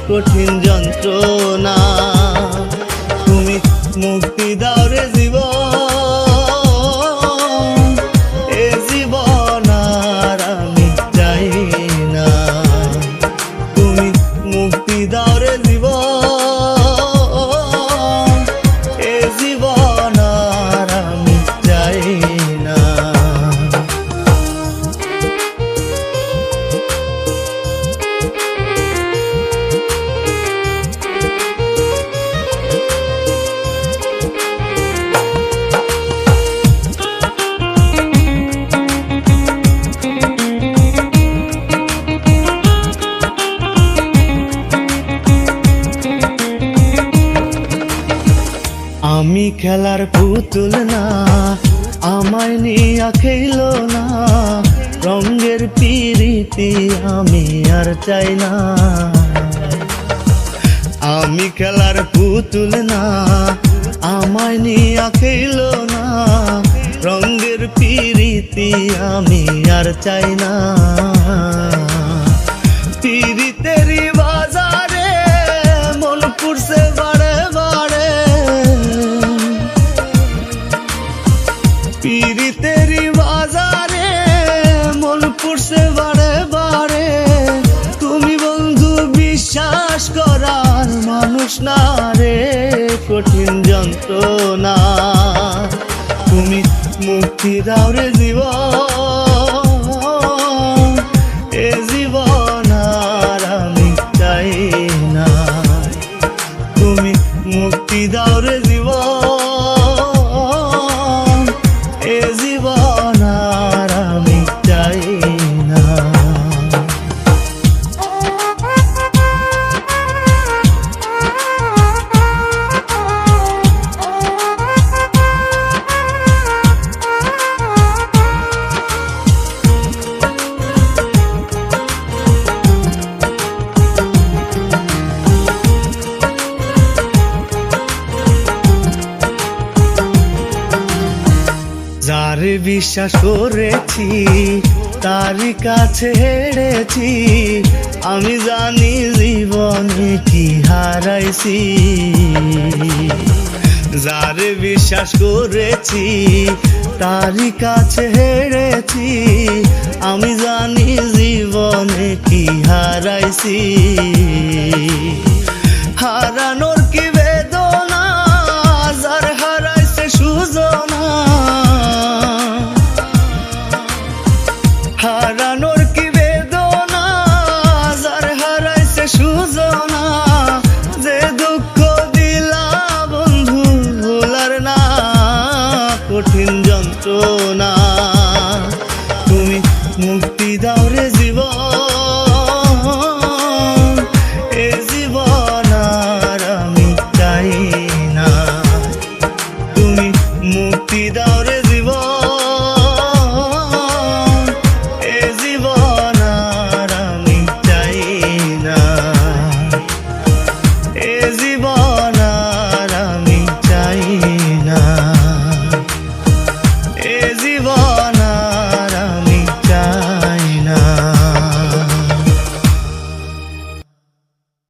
কঠিন যন্ত্রণা। তুমি মুক্তি দাও রে জীবন, এ জীবন আর আমি চাই না। তুমি মুক্তি দাও রে জীবন, এ জীবন আর আমি চাই না। আমি খেলার পুতুল না, আমায় নিয়া খেল না, রঙের পিরিতি আমি আর চাই না। আমি খেলার পুতুল না, আমায় নিয়া খেল না, রঙের পিরিতি আমি আর চাই না। পিরিতেরি বাজারে মন পুরছে বাড়ে বাড়ে, পিরিতেরি বাজারে মন পুরছে বাড়ে বাড়ে। তুমি বন্ধু বিশ্বাস করার মানুষ না রে, কঠিন যন্ত্রণা। তুমি মুক্তি দাও রে জীবন, এ জীবন আর আমি চাই না। তুমি মুক্তি দাও রে জীবন, এ জীবন আর আমি চাই না। যারে বিশ্বাস করেছি তারই কাছে হেরেছি, আমি জানি জীবনে কি হারাইছি। যারে বিশ্বাস করেছি তারই কাছে হেরেছি, আমি জানি জীবনে কি হারাইছি। হারানোর কি বেদনা, যার হারাইছে সুজনা। হারানোর কি বেদনা, যার হারাইছে সুজনা। যে দুঃখ দিলা বন্ধু ভোলার না, কঠিন যন্ত্রণা। তুমি মুক্তি দাও রে জীবন, এ জীবন আর আমি চাই না। তুমি মুক্তি দাও রে জীবন, এ জীবন আর আমি চাই না। এ জীবন আর আমি চাই না। এ জীবন